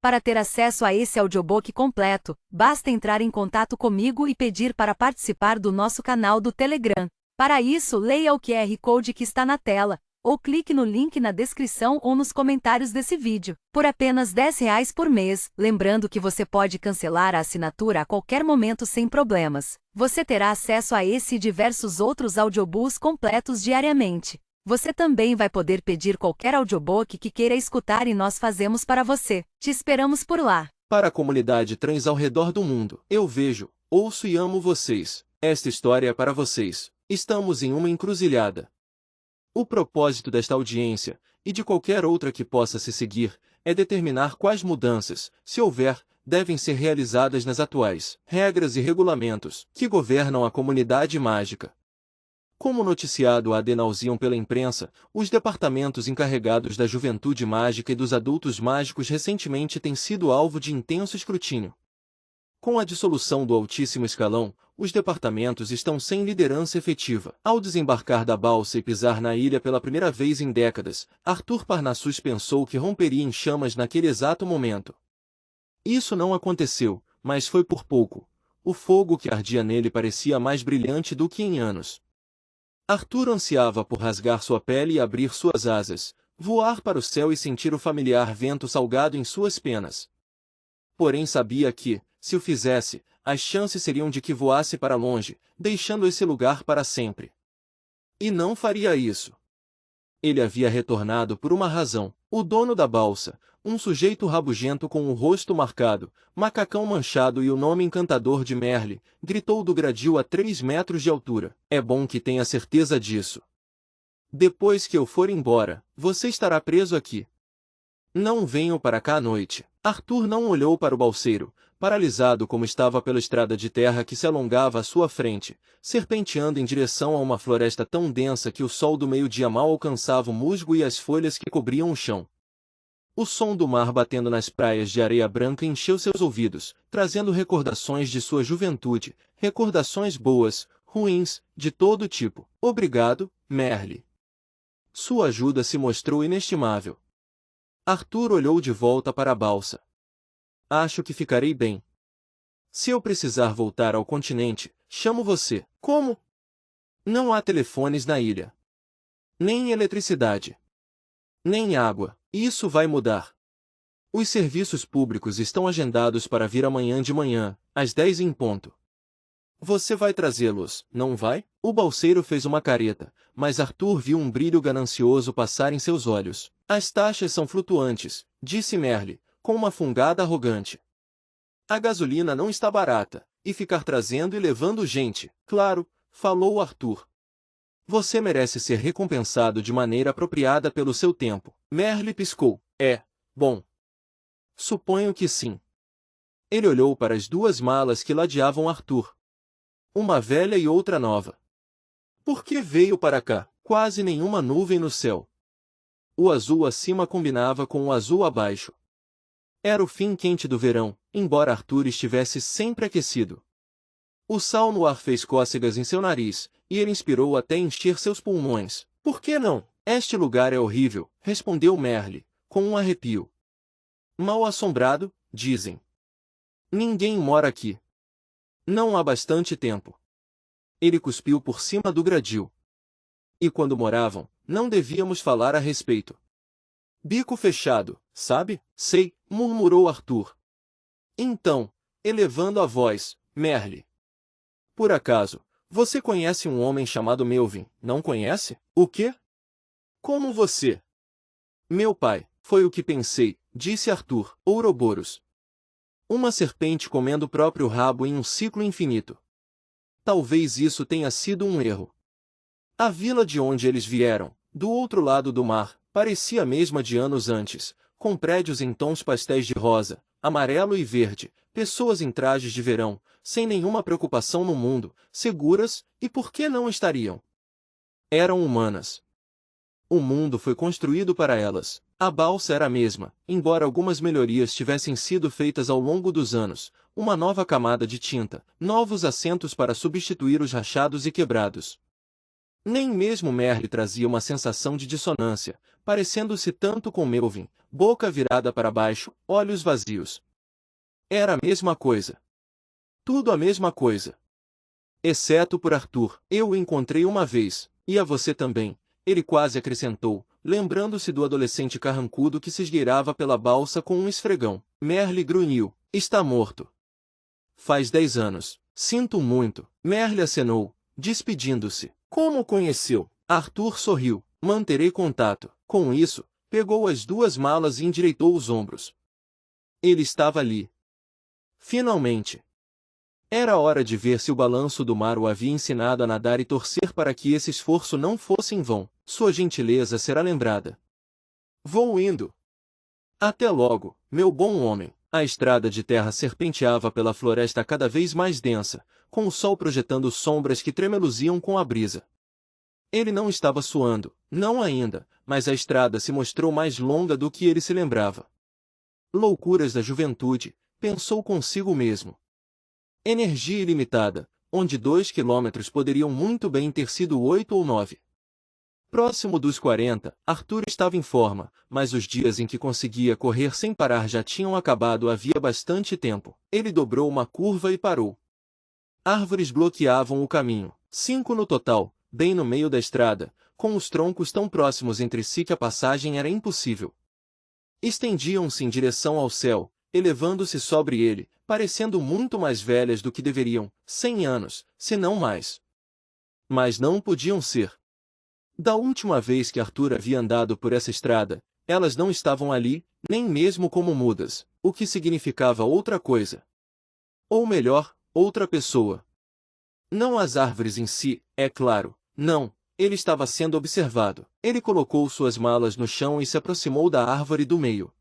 Para ter acesso a esse audiobook completo, basta entrar em contato comigo e pedir para participar do nosso canal do Telegram. Para isso, leia o QR Code que está na tela, ou clique no link na descrição ou nos comentários desse vídeo. Por apenas R$ 10 por mês, lembrando que você pode cancelar a assinatura a qualquer momento sem problemas. Você terá acesso a esse e diversos outros audiobooks completos diariamente. Você também vai poder pedir qualquer audiobook que queira escutar e nós fazemos para você. Te esperamos por lá. Para a comunidade trans ao redor do mundo, eu vejo, ouço e amo vocês. Esta história é para vocês. Estamos em uma encruzilhada. O propósito desta audiência, e de qualquer outra que possa se seguir, é determinar quais mudanças, se houver, devem ser realizadas nas atuais regras e regulamentos que governam a comunidade mágica. Como noticiado ad nauseam pela imprensa, os departamentos encarregados da juventude mágica e dos adultos mágicos recentemente têm sido alvo de intenso escrutínio. Com a dissolução do altíssimo escalão, os departamentos estão sem liderança efetiva. Ao desembarcar da balsa e pisar na ilha pela primeira vez em décadas, Arthur Parnassus pensou que romperia em chamas naquele exato momento. Isso não aconteceu, mas foi por pouco. O fogo que ardia nele parecia mais brilhante do que em anos. Arthur ansiava por rasgar sua pele e abrir suas asas, voar para o céu e sentir o familiar vento salgado em suas penas. Porém sabia que, se o fizesse, as chances seriam de que voasse para longe, deixando esse lugar para sempre. E não faria isso. Ele havia retornado por uma razão. O dono da balsa, um sujeito rabugento com o rosto marcado, macacão manchado e o nome encantador de Merle, gritou do gradil a 3 metros de altura. É bom que tenha certeza disso. Depois que eu for embora, você estará preso aqui. Não venham para cá à noite. Arthur não olhou para o balseiro, paralisado como estava pela estrada de terra que se alongava à sua frente, serpenteando em direção a uma floresta tão densa que o sol do meio-dia mal alcançava o musgo e as folhas que cobriam o chão. O som do mar batendo nas praias de areia branca encheu seus ouvidos, trazendo recordações de sua juventude, recordações boas, ruins, de todo tipo. Obrigado, Merle. Sua ajuda se mostrou inestimável. Arthur olhou de volta para a balsa. Acho que ficarei bem. Se eu precisar voltar ao continente, chamo você. Como? Não há telefones na ilha. Nem eletricidade. Nem água. Isso vai mudar. Os serviços públicos estão agendados para vir amanhã de manhã, às 10 em ponto. Você vai trazê-los, não vai? O balseiro fez uma careta, mas Arthur viu um brilho ganancioso passar em seus olhos. As taxas são flutuantes, disse Merle, com uma fungada arrogante. A gasolina não está barata, e ficar trazendo e levando gente, claro, falou Arthur. Você merece ser recompensado de maneira apropriada pelo seu tempo. Merle piscou. Bom. Suponho que sim. Ele olhou para as 2 malas que ladeavam Arthur. Uma velha e outra nova. Por que veio para cá? Quase nenhuma nuvem no céu. O azul acima combinava com o azul abaixo. Era o fim quente do verão, embora Arthur estivesse sempre aquecido. O sal no ar fez cócegas em seu nariz, e ele inspirou até encher seus pulmões. Por que não? Este lugar é horrível, respondeu Merle, com um arrepio. Mal assombrado, dizem. Ninguém mora aqui. Não há bastante tempo. Ele cuspiu por cima do gradil. E quando moravam, não devíamos falar a respeito. Bico fechado, sabe? Sei, murmurou Arthur. Então, elevando a voz, Merle. Por acaso, você conhece um homem chamado Melvin, não conhece? O quê? Como você? Meu pai, foi o que pensei, disse Arthur. Ouroboros. Uma serpente comendo o próprio rabo em um ciclo infinito. Talvez isso tenha sido um erro. A vila de onde eles vieram, do outro lado do mar, parecia a mesma de anos antes, com prédios em tons pastéis de rosa, amarelo e verde, pessoas em trajes de verão, sem nenhuma preocupação no mundo, seguras, e por que não estariam? Eram humanas. O mundo foi construído para elas. A balsa era a mesma, embora algumas melhorias tivessem sido feitas ao longo dos anos, uma nova camada de tinta, novos assentos para substituir os rachados e quebrados. Nem mesmo Merle trazia uma sensação de dissonância, parecendo-se tanto com Melvin, boca virada para baixo, olhos vazios. Era a mesma coisa. Tudo a mesma coisa. Exceto por Arthur. Eu o encontrei uma vez, e a você também, ele quase acrescentou, lembrando-se do adolescente carrancudo que se esgueirava pela balsa com um esfregão. Merle grunhiu. Está morto. Faz 10 anos. Sinto muito. Merle acenou, despedindo-se. Como o conheceu? Arthur sorriu. Manterei contato. Com isso, pegou as duas malas e endireitou os ombros. Ele estava ali. Finalmente. Era hora de ver se o balanço do mar o havia ensinado a nadar e torcer para que esse esforço não fosse em vão. Sua gentileza será lembrada. Vou indo. Até logo, meu bom homem. A estrada de terra serpenteava pela floresta cada vez mais densa, com o sol projetando sombras que tremeluziam com a brisa. Ele não estava suando, não ainda, mas a estrada se mostrou mais longa do que ele se lembrava. Loucuras da juventude, pensou consigo mesmo. Energia ilimitada, onde 2 quilômetros poderiam muito bem ter sido 8 ou 9. Próximo dos 40, Arthur estava em forma, mas os dias em que conseguia correr sem parar já tinham acabado havia bastante tempo. Ele dobrou uma curva e parou. Árvores bloqueavam o caminho, 5 no total, bem no meio da estrada, com os troncos tão próximos entre si que a passagem era impossível. Estendiam-se em direção ao céu, elevando-se sobre ele, parecendo muito mais velhas do que deveriam, 100 anos, se não mais. Mas não podiam ser. Da última vez que Arthur havia andado por essa estrada, elas não estavam ali, nem mesmo como mudas, o que significava outra coisa. Ou melhor, outra pessoa. Não as árvores em si, é claro, não, ele estava sendo observado. Ele colocou suas malas no chão e se aproximou da árvore do meio.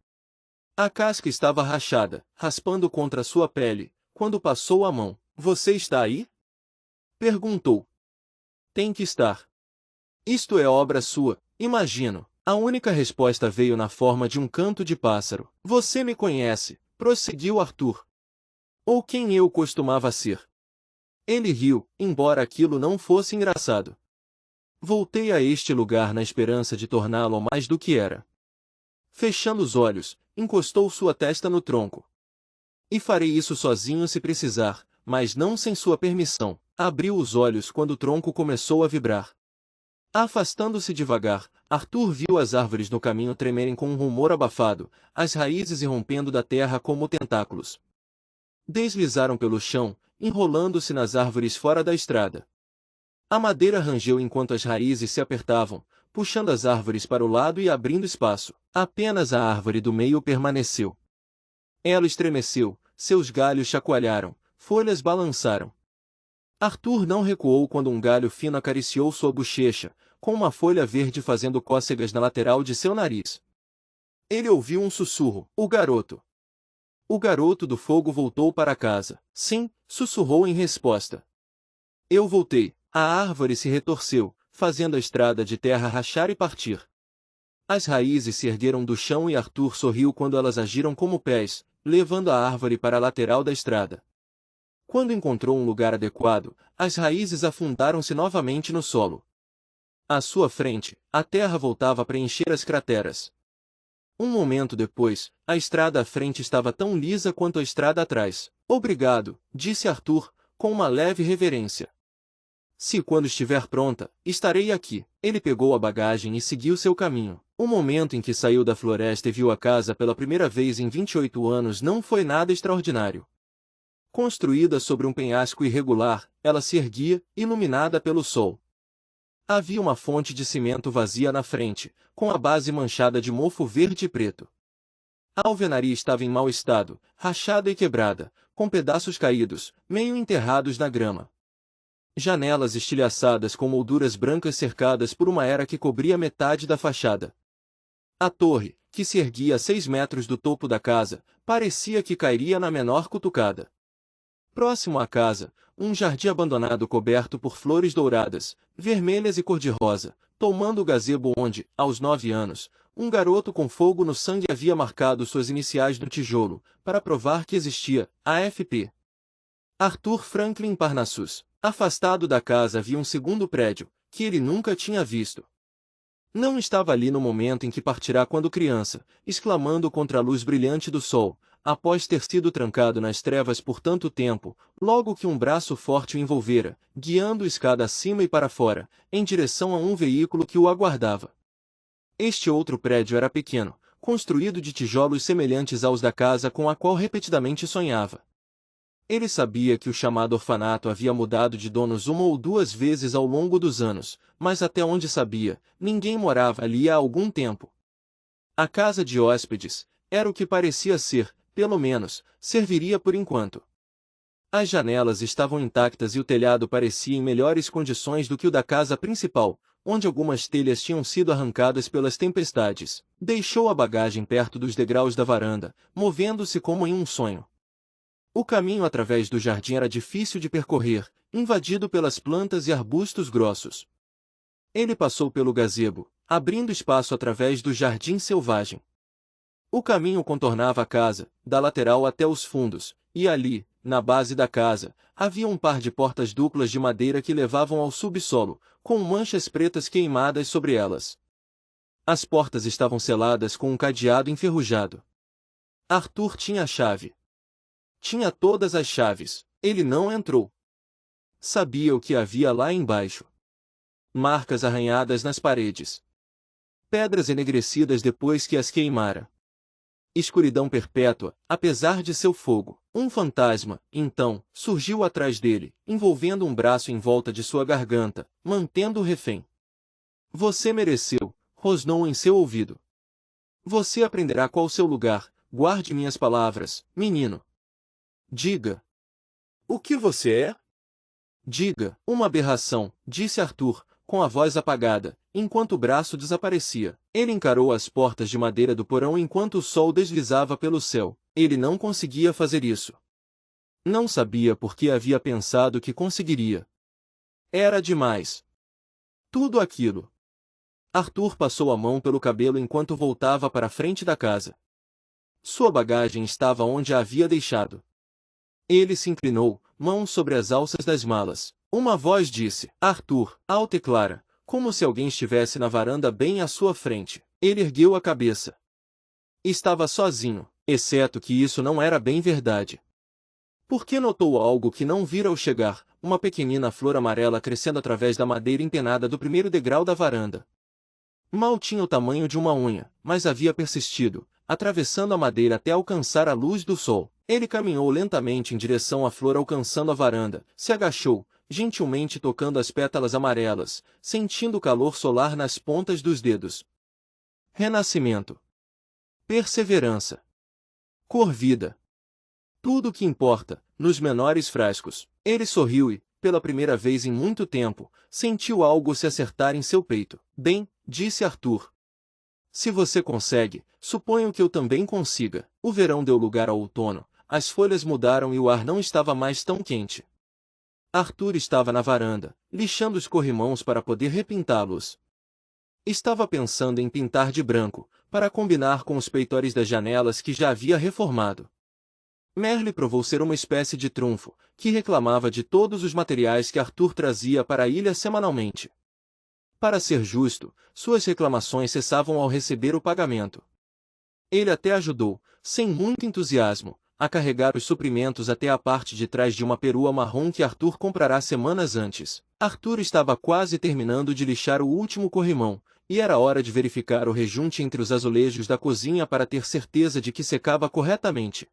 A casca estava rachada, raspando contra sua pele, quando passou a mão. Você está aí? Perguntou. Tem que estar. Isto é obra sua, imagino. A única resposta veio na forma de um canto de pássaro. Você me conhece, prosseguiu Arthur. Ou quem eu costumava ser. Ele riu, embora aquilo não fosse engraçado. Voltei a este lugar na esperança de torná-lo mais do que era. Fechando os olhos, encostou sua testa no tronco. E farei isso sozinho se precisar, mas não sem sua permissão. Abriu os olhos quando o tronco começou a vibrar. Afastando-se devagar, Arthur viu as árvores no caminho tremerem com um rumor abafado, as raízes irrompendo da terra como tentáculos. Deslizaram pelo chão, enrolando-se nas árvores fora da estrada. A madeira rangeu enquanto as raízes se apertavam, puxando as árvores para o lado e abrindo espaço. Apenas a árvore do meio permaneceu. Ela estremeceu, seus galhos chacoalharam, folhas balançaram. Arthur não recuou quando um galho fino acariciou sua bochecha, com uma folha verde fazendo cócegas na lateral de seu nariz. Ele ouviu um sussurro. O garoto. O garoto do fogo voltou para casa. Sim, sussurrou em resposta. Eu voltei. A árvore se retorceu, fazendo a estrada de terra rachar e partir. As raízes se ergueram do chão e Arthur sorriu quando elas agiram como pés, levando a árvore para a lateral da estrada. Quando encontrou um lugar adequado, as raízes afundaram-se novamente no solo. À sua frente, a terra voltava a preencher as crateras. Um momento depois, a estrada à frente estava tão lisa quanto a estrada atrás. Obrigado, disse Arthur, com uma leve reverência. Se quando estiver pronta, estarei aqui. Ele pegou a bagagem e seguiu seu caminho. O momento em que saiu da floresta e viu a casa pela primeira vez em 28 anos não foi nada extraordinário. Construída sobre um penhasco irregular, ela se erguia, iluminada pelo sol. Havia uma fonte de cimento vazia na frente, com a base manchada de mofo verde e preto. A alvenaria estava em mau estado, rachada e quebrada, com pedaços caídos, meio enterrados na grama. Janelas estilhaçadas com molduras brancas cercadas por uma era que cobria metade da fachada. A torre, que se erguia a 6 metros do topo da casa, parecia que cairia na menor cutucada. Próximo à casa, um jardim abandonado coberto por flores douradas, vermelhas e cor-de-rosa, tomando o gazebo onde, aos 9 anos, um garoto com fogo no sangue havia marcado suas iniciais no tijolo, para provar que existia, AFP. Arthur Franklin Parnassus. Afastado da casa havia um segundo prédio, que ele nunca tinha visto. Não estava ali no momento em que partirá quando criança, exclamando contra a luz brilhante do sol, após ter sido trancado nas trevas por tanto tempo, logo que um braço forte o envolvera, guiando escada acima e para fora, em direção a um veículo que o aguardava. Este outro prédio era pequeno, construído de tijolos semelhantes aos da casa com a qual repetidamente sonhava. Ele sabia que o chamado orfanato havia mudado de donos uma ou duas vezes ao longo dos anos, mas até onde sabia, ninguém morava ali há algum tempo. A casa de hóspedes era o que parecia ser, pelo menos, serviria por enquanto. As janelas estavam intactas e o telhado parecia em melhores condições do que o da casa principal, onde algumas telhas tinham sido arrancadas pelas tempestades. Deixou a bagagem perto dos degraus da varanda, movendo-se como em um sonho. O caminho através do jardim era difícil de percorrer, invadido pelas plantas e arbustos grossos. Ele passou pelo gazebo, abrindo espaço através do jardim selvagem. O caminho contornava a casa, da lateral até os fundos, e ali, na base da casa, havia um par de portas duplas de madeira que levavam ao subsolo, com manchas pretas queimadas sobre elas. As portas estavam seladas com um cadeado enferrujado. Arthur tinha a chave. Tinha todas as chaves. Ele não entrou. Sabia o que havia lá embaixo. Marcas arranhadas nas paredes. Pedras enegrecidas depois que as queimara. Escuridão perpétua, apesar de seu fogo. Um fantasma, então, surgiu atrás dele, envolvendo um braço em volta de sua garganta, mantendo-o refém. Você mereceu, rosnou em seu ouvido. Você aprenderá qual seu lugar, guarde minhas palavras, menino. Diga. O que você é? Diga. Uma aberração, disse Arthur, com a voz apagada, enquanto o braço desaparecia. Ele encarou as portas de madeira do porão enquanto o sol deslizava pelo céu. Ele não conseguia fazer isso. Não sabia por que havia pensado que conseguiria. Era demais. Tudo aquilo. Arthur passou a mão pelo cabelo enquanto voltava para a frente da casa. Sua bagagem estava onde a havia deixado. Ele se inclinou, mãos sobre as alças das malas. Uma voz disse, Arthur, alta e clara, como se alguém estivesse na varanda bem à sua frente. Ele ergueu a cabeça. Estava sozinho, exceto que isso não era bem verdade. Porque notou algo que não vira ao chegar, uma pequenina flor amarela crescendo através da madeira empenada do primeiro degrau da varanda. Mal tinha o tamanho de uma unha, mas havia persistido, atravessando a madeira até alcançar a luz do sol. Ele caminhou lentamente em direção à flor alcançando a varanda, se agachou, gentilmente tocando as pétalas amarelas, sentindo o calor solar nas pontas dos dedos. Renascimento. Perseverança. Cor-vida. Tudo o que importa, nos menores frascos. Ele sorriu e, pela primeira vez em muito tempo, sentiu algo se acertar em seu peito. Bem, disse Arthur. Se você consegue, suponho que eu também consiga. O verão deu lugar ao outono, as folhas mudaram e o ar não estava mais tão quente. Arthur estava na varanda, lixando os corrimãos para poder repintá-los. Estava pensando em pintar de branco, para combinar com os peitores das janelas que já havia reformado. Merle provou ser uma espécie de trunfo, que reclamava de todos os materiais que Arthur trazia para a ilha semanalmente. Para ser justo, suas reclamações cessavam ao receber o pagamento. Ele até ajudou, sem muito entusiasmo, a carregar os suprimentos até a parte de trás de uma perua marrom que Arthur comprará semanas antes. Arthur estava quase terminando de lixar o último corrimão, e era hora de verificar o rejunte entre os azulejos da cozinha para ter certeza de que secava corretamente.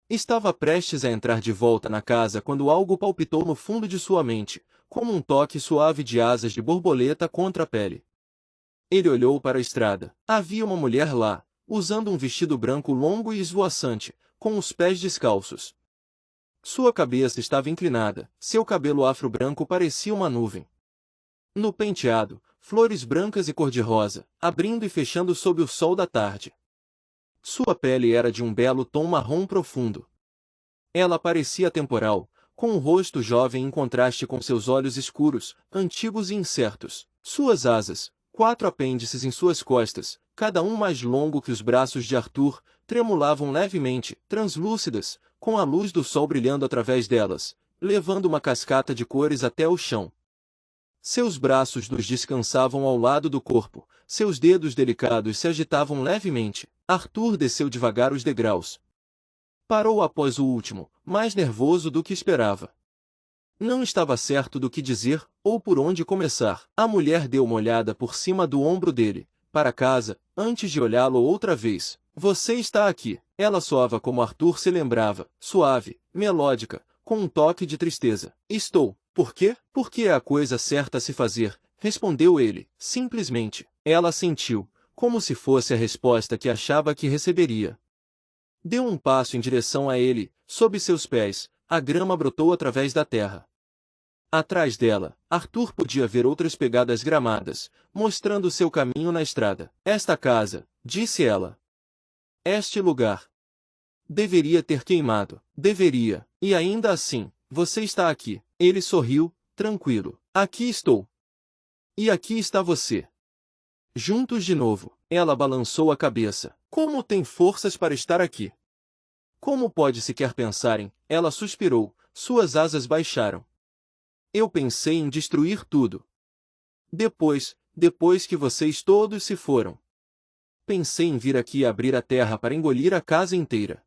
Estava prestes a entrar de volta na casa quando algo palpitou no fundo de sua mente, como um toque suave de asas de borboleta contra a pele. Ele olhou para a estrada. Havia uma mulher lá, usando um vestido branco longo e esvoaçante, com os pés descalços. Sua cabeça estava inclinada, seu cabelo afro-branco parecia uma nuvem. No penteado, flores brancas e cor-de-rosa, abrindo e fechando sob o sol da tarde. Sua pele era de um belo tom marrom profundo. Ela parecia atemporal, com o rosto jovem em contraste com seus olhos escuros, antigos e incertos. Suas asas, 4 apêndices em suas costas, cada um mais longo que os braços de Arthur, tremulavam levemente, translúcidas, com a luz do sol brilhando através delas, levando uma cascata de cores até o chão. Seus braços nus descansavam ao lado do corpo, seus dedos delicados se agitavam levemente. Arthur desceu devagar os degraus. Parou após o último, mais nervoso do que esperava. Não estava certo do que dizer, ou por onde começar. A mulher deu uma olhada por cima do ombro dele, para casa, antes de olhá-lo outra vez. Você está aqui. Ela soava como Arthur se lembrava, suave, melódica, com um toque de tristeza. Estou. Por quê? Porque é a coisa certa a se fazer, respondeu ele, simplesmente. Ela sentiu, como se fosse a resposta que achava que receberia. Deu um passo em direção a ele, sob seus pés, a grama brotou através da terra. Atrás dela, Arthur podia ver outras pegadas gramadas, mostrando seu caminho na estrada. Esta casa, disse ela. Este lugar. Deveria ter queimado. Deveria. E ainda assim, você está aqui. Ele sorriu, tranquilo. Aqui estou. E aqui está você. Juntos de novo. Ela balançou a cabeça. Como tem forças para estar aqui? Como pode sequer pensar em... Ela suspirou, suas asas baixaram. Eu pensei em destruir tudo. Depois que vocês todos se foram. Pensei em vir aqui e abrir a terra para engolir a casa inteira.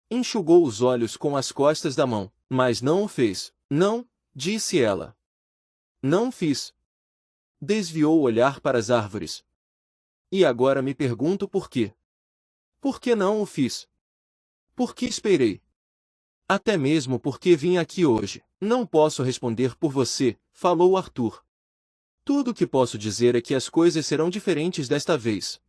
Enxugou os olhos com as costas da mão, mas não o fez. Não, disse ela. Não fiz. Desviou o olhar para as árvores. E agora me pergunto por quê. Por que não o fiz? Por que esperei? Até mesmo porque vim aqui hoje. Não posso responder por você, falou Arthur. Tudo o que posso dizer é que as coisas serão diferentes desta vez.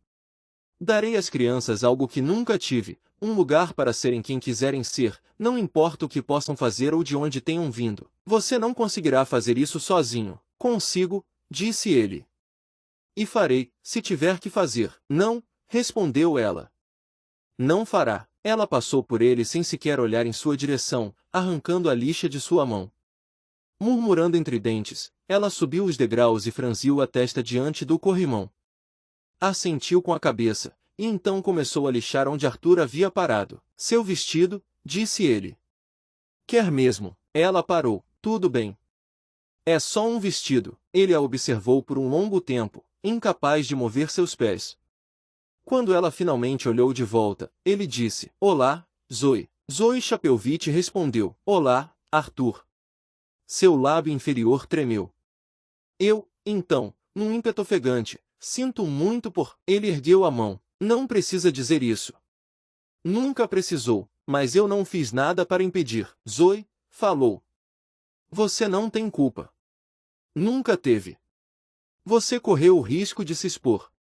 Darei às crianças algo que nunca tive, um lugar para serem quem quiserem ser, não importa o que possam fazer ou de onde tenham vindo. Você não conseguirá fazer isso sozinho. Consigo, disse ele. E farei, se tiver que fazer. Não, respondeu ela. Não fará. Ela passou por ele sem sequer olhar em sua direção, arrancando a lixa de sua mão. Murmurando entre dentes, ela subiu os degraus e franziu a testa diante do corrimão. Assentiu com a cabeça, e então começou a lixar onde Arthur havia parado. Seu vestido, disse ele. Quer mesmo? Ela parou. Tudo bem. É só um vestido. Ele a observou por um longo tempo, incapaz de mover seus pés. Quando ela finalmente olhou de volta, ele disse, Olá, Zoe. Zoe Chapelvitch respondeu, Olá, Arthur. Seu lábio inferior tremeu. Então, num ímpeto ofegante, sinto muito por... Ele ergueu a mão. Não precisa dizer isso. Nunca precisou, mas eu não fiz nada para impedir. Zoe, falou. Você não tem culpa. Nunca teve. Você correu o risco de se expor.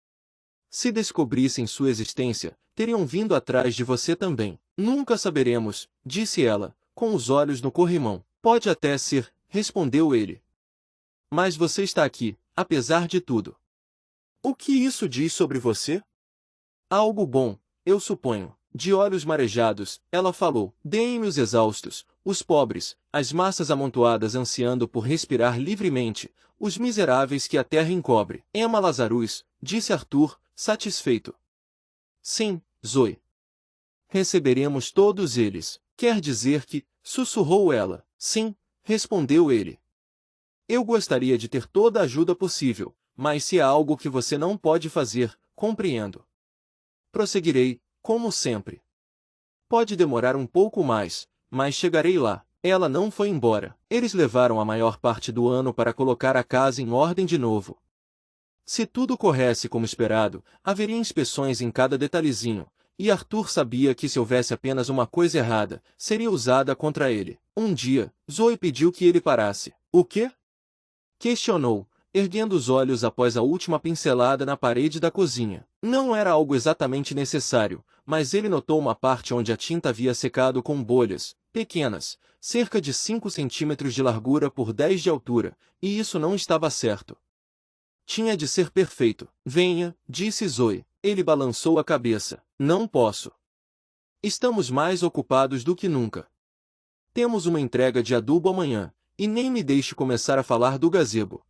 Se descobrissem sua existência, teriam vindo atrás de você também. Nunca saberemos, disse ela, com os olhos no corrimão. Pode até ser, respondeu ele. Mas você está aqui, apesar de tudo. O que isso diz sobre você? Algo bom, eu suponho. De olhos marejados, ela falou. Deem-me os exaustos, os pobres, as massas amontoadas ansiando por respirar livremente, os miseráveis que a terra encobre. Emma Lazarus, disse Arthur, satisfeito. Sim, Zoe. Receberemos todos eles. Quer dizer que, sussurrou ela. Sim, respondeu ele. Eu gostaria de ter toda a ajuda possível, mas se há algo que você não pode fazer, compreendo. Prosseguirei, como sempre. Pode demorar um pouco mais, mas chegarei lá. Ela não foi embora. Eles levaram a maior parte do ano para colocar a casa em ordem de novo. Se tudo corresse como esperado, haveria inspeções em cada detalhezinho, e Arthur sabia que se houvesse apenas uma coisa errada, seria usada contra ele. Um dia, Zoe pediu que ele parasse. O quê? Questionou, erguendo os olhos após a última pincelada na parede da cozinha. Não era algo exatamente necessário, mas ele notou uma parte onde a tinta havia secado com bolhas, pequenas, cerca de 5 centímetros de largura por 10 de altura, e isso não estava certo. Tinha de ser perfeito. Venha, disse Zoe. Ele balançou a cabeça. Não posso. Estamos mais ocupados do que nunca. Temos uma entrega de adubo amanhã, e nem me deixe começar a falar do gazebo.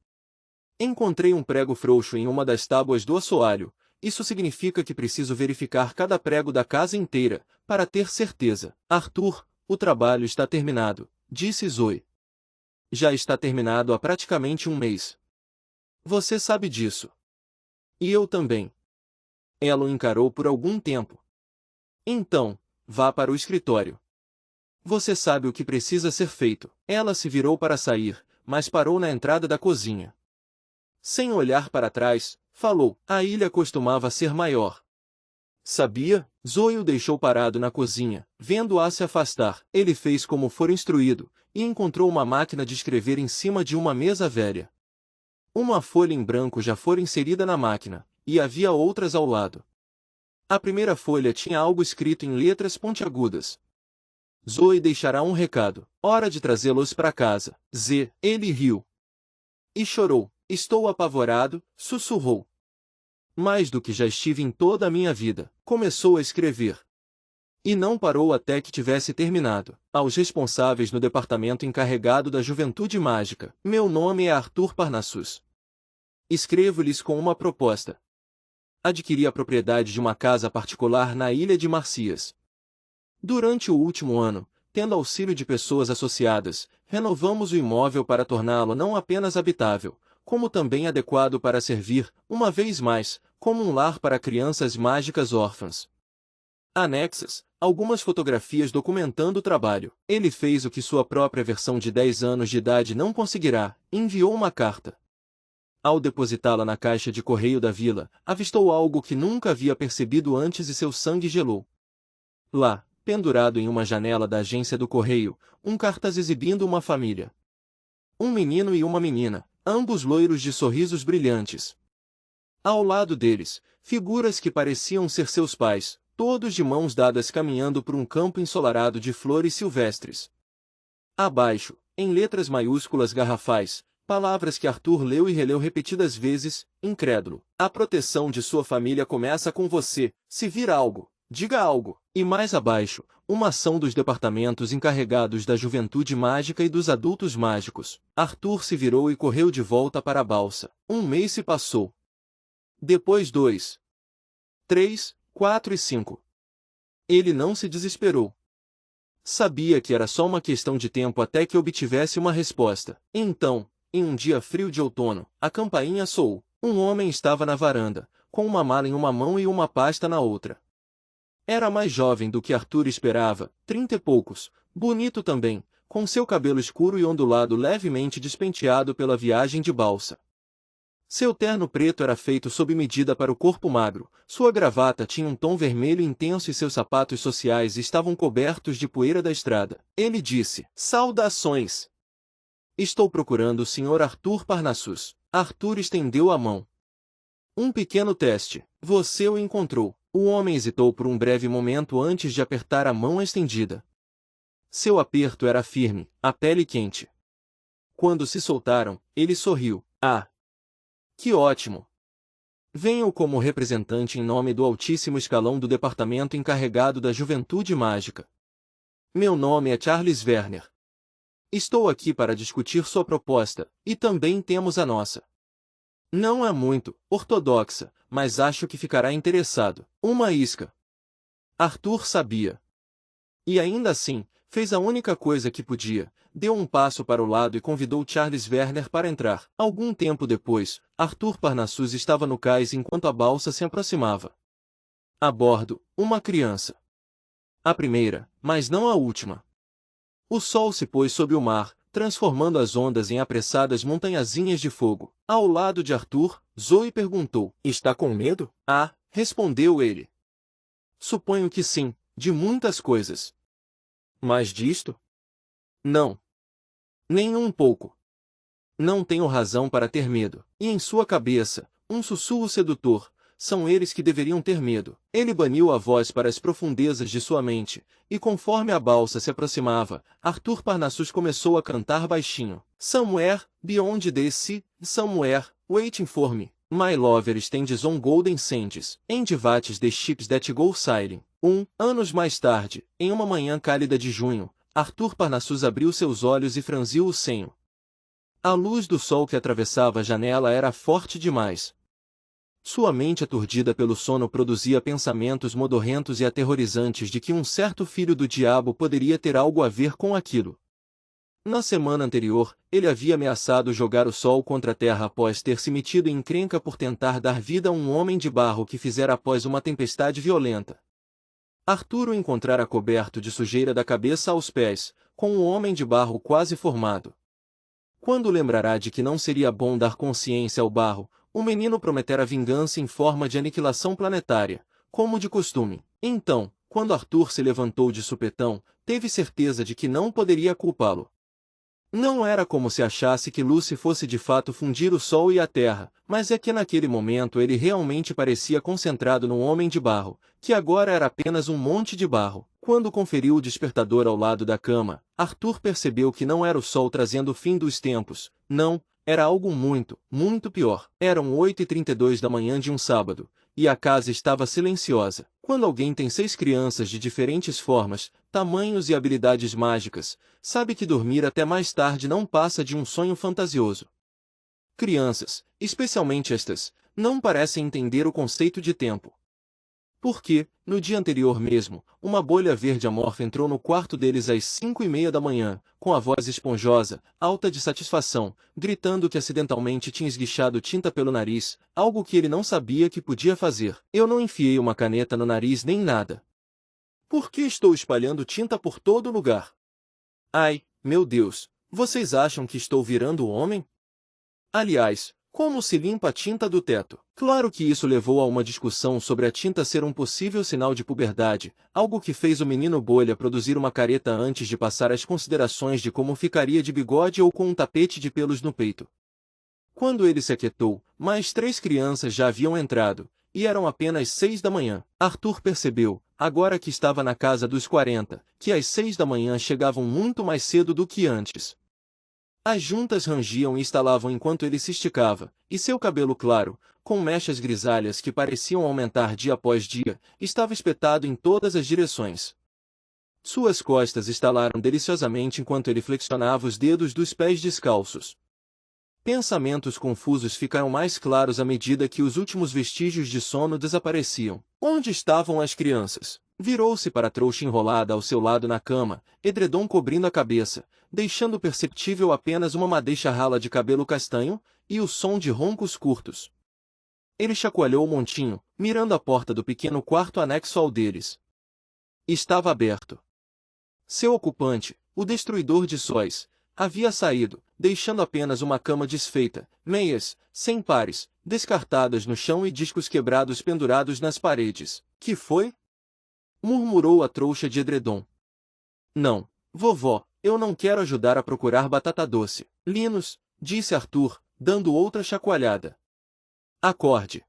Encontrei um prego frouxo em uma das tábuas do assoalho. Isso significa que preciso verificar cada prego da casa inteira, para ter certeza. Arthur, o trabalho está terminado, disse Zoe. Já está terminado há praticamente um mês. Você sabe disso. E eu também. Ela o encarou por algum tempo. Então, vá para o escritório. Você sabe o que precisa ser feito. Ela se virou para sair, mas parou na entrada da cozinha. Sem olhar para trás, falou: a ilha costumava ser maior. Sabia? Zoe o deixou parado na cozinha, vendo-a se afastar. Ele fez como for instruído, e encontrou uma máquina de escrever em cima de uma mesa velha. Uma folha em branco já fora inserida na máquina, e havia outras ao lado. A primeira folha tinha algo escrito em letras pontiagudas. Zoe deixará um recado. Hora de trazê-los para casa. Z. Ele riu. E chorou. Estou apavorado, sussurrou. Mais do que já estive em toda a minha vida. Começou a escrever. E não parou até que tivesse terminado. Aos responsáveis no departamento encarregado da Juventude Mágica. Meu nome é Arthur Parnassus. Escrevo-lhes com uma proposta. Adquiri a propriedade de uma casa particular na ilha de Marcias. Durante o último ano, tendo auxílio de pessoas associadas, renovamos o imóvel para torná-lo não apenas habitável, como também adequado para servir, uma vez mais, como um lar para crianças mágicas órfãs. Anexas, algumas fotografias documentando o trabalho. Ele fez o que sua própria versão de 10 anos de idade não conseguirá, enviou uma carta. Ao depositá-la na caixa de correio da vila, avistou algo que nunca havia percebido antes e seu sangue gelou. Lá, pendurado em uma janela da agência do correio, um cartaz exibindo uma família. Um menino e uma menina, ambos loiros de sorrisos brilhantes. Ao lado deles, figuras que pareciam ser seus pais, todos de mãos dadas caminhando por um campo ensolarado de flores silvestres. Abaixo, em letras maiúsculas garrafais, palavras que Arthur leu e releu repetidas vezes, incrédulo. A proteção de sua família começa com você. Se vir algo, diga algo. E mais abaixo, uma ação dos departamentos encarregados da Juventude Mágica e dos Adultos Mágicos. Arthur se virou e correu de volta para a balsa. Um mês se passou. Depois 2, 3, 4 e 5. Ele não se desesperou. Sabia que era só uma questão de tempo até que obtivesse uma resposta. Então, em um dia frio de outono, a campainha soou. Um homem estava na varanda, com uma mala em uma mão e uma pasta na outra. Era mais jovem do que Arthur esperava, 30 e poucos, bonito também, com seu cabelo escuro e ondulado levemente despenteado pela viagem de balsa. Seu terno preto era feito sob medida para o corpo magro, sua gravata tinha um tom vermelho intenso e seus sapatos sociais estavam cobertos de poeira da estrada. Ele disse: saudações! Estou procurando o Sr. Arthur Parnassus. Arthur estendeu a mão. Um pequeno teste. Você o encontrou. O homem hesitou por um breve momento antes de apertar a mão estendida. Seu aperto era firme, a pele quente. Quando se soltaram, ele sorriu. Ah! Que ótimo! Venho como representante em nome do altíssimo escalão do departamento encarregado da Juventude Mágica. Meu nome é Charles Werner. Estou aqui para discutir sua proposta, e também temos a nossa. Não é muito ortodoxa, mas acho que ficará interessado. Uma isca. Arthur sabia. E ainda assim, fez a única coisa que podia, deu um passo para o lado e convidou Charles Werner para entrar. Algum tempo depois, Arthur Parnassus estava no cais enquanto a balsa se aproximava. A bordo, uma criança. A primeira, mas não a última. O sol se pôs sob o mar, transformando as ondas em apressadas montanhazinhas de fogo. Ao lado de Arthur, Zoe perguntou: está com medo? Ah, respondeu ele. Suponho que sim, de muitas coisas. Mas disto? Não. Nem um pouco. Não tenho razão para ter medo. E em sua cabeça, um sussurro sedutor: são eles que deveriam ter medo. Ele baniu a voz para as profundezas de sua mente, e conforme a balsa se aproximava, Arthur Parnassus começou a cantar baixinho. Somewhere, beyond the sea, somewhere, waiting for me. My lover stands on golden sands, and watches the ships that go sailing. Anos mais tarde, em uma manhã cálida de junho, Arthur Parnassus abriu seus olhos e franziu o senho. A luz do sol que atravessava a janela era forte demais. Sua mente aturdida pelo sono produzia pensamentos modorrentos e aterrorizantes de que um certo filho do diabo poderia ter algo a ver com aquilo. Na semana anterior, ele havia ameaçado jogar o sol contra a terra após ter se metido em encrenca por tentar dar vida a um homem de barro que fizera após uma tempestade violenta. Arthur o encontrara coberto de sujeira da cabeça aos pés, com um homem de barro quase formado. Quando lembrará de que não seria bom dar consciência ao barro, o menino prometera vingança em forma de aniquilação planetária, como de costume. Então, quando Arthur se levantou de supetão, teve certeza de que não poderia culpá-lo. Não era como se achasse que Lucy fosse de fato fundir o sol e a terra, mas é que naquele momento ele realmente parecia concentrado num homem de barro, que agora era apenas um monte de barro. Quando conferiu o despertador ao lado da cama, Arthur percebeu que não era o sol trazendo o fim dos tempos, não, era algo muito, muito pior. Eram 8h32 da manhã de um sábado, e a casa estava silenciosa. Quando alguém tem 6 crianças de diferentes formas, tamanhos e habilidades mágicas, sabe que dormir até mais tarde não passa de um sonho fantasioso. Crianças, especialmente estas, não parecem entender o conceito de tempo. Porque, no dia anterior mesmo, uma bolha verde amorfa entrou no quarto deles às 5h30 da manhã, com a voz esponjosa, alta de satisfação, gritando que acidentalmente tinha esguichado tinta pelo nariz, algo que ele não sabia que podia fazer. Eu não enfiei uma caneta no nariz nem nada. Por que estou espalhando tinta por todo lugar? Ai, meu Deus, vocês acham que estou virando homem? Aliás, como se limpa a tinta do teto? Claro que isso levou a uma discussão sobre a tinta ser um possível sinal de puberdade, algo que fez o menino bolha produzir uma careta antes de passar às considerações de como ficaria de bigode ou com um tapete de pelos no peito. Quando ele se aquietou, mais 3 crianças já haviam entrado, e eram apenas 6 da manhã. Arthur percebeu, agora que estava na casa dos 40, que às 6 da manhã chegavam muito mais cedo do que antes. As juntas rangiam e estalavam enquanto ele se esticava, e seu cabelo claro, com mechas grisalhas que pareciam aumentar dia após dia, estava espetado em todas as direções. Suas costas estalaram deliciosamente enquanto ele flexionava os dedos dos pés descalços. Pensamentos confusos ficaram mais claros à medida que os últimos vestígios de sono desapareciam. Onde estavam as crianças? Virou-se para a trouxa enrolada ao seu lado na cama, edredom cobrindo a cabeça, deixando perceptível apenas uma madeixa rala de cabelo castanho, e o som de roncos curtos. Ele chacoalhou o montinho, mirando a porta do pequeno quarto anexo ao deles. Estava aberto. Seu ocupante, o destruidor de sóis, havia saído, deixando apenas uma cama desfeita, meias, sem pares, descartadas no chão e discos quebrados pendurados nas paredes. Que foi? Murmurou a trouxa de edredom. Não, vovó, eu não quero ajudar a procurar batata doce. Linus, disse Arthur, dando outra chacoalhada. Acorde.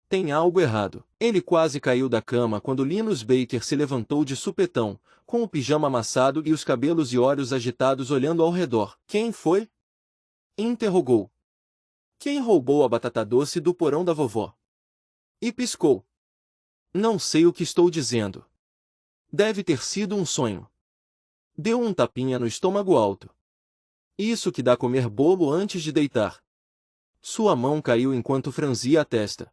Tem algo errado. Ele quase caiu da cama quando Linus Baker se levantou de supetão, com o pijama amassado e os cabelos e olhos agitados olhando ao redor. Quem foi? Interrogou. Quem roubou a batata doce do porão da vovó? E piscou. Não sei o que estou dizendo. Deve ter sido um sonho. Deu um tapinha no estômago alto. Isso que dá comer bolo antes de deitar. Sua mão caiu enquanto franzia a testa.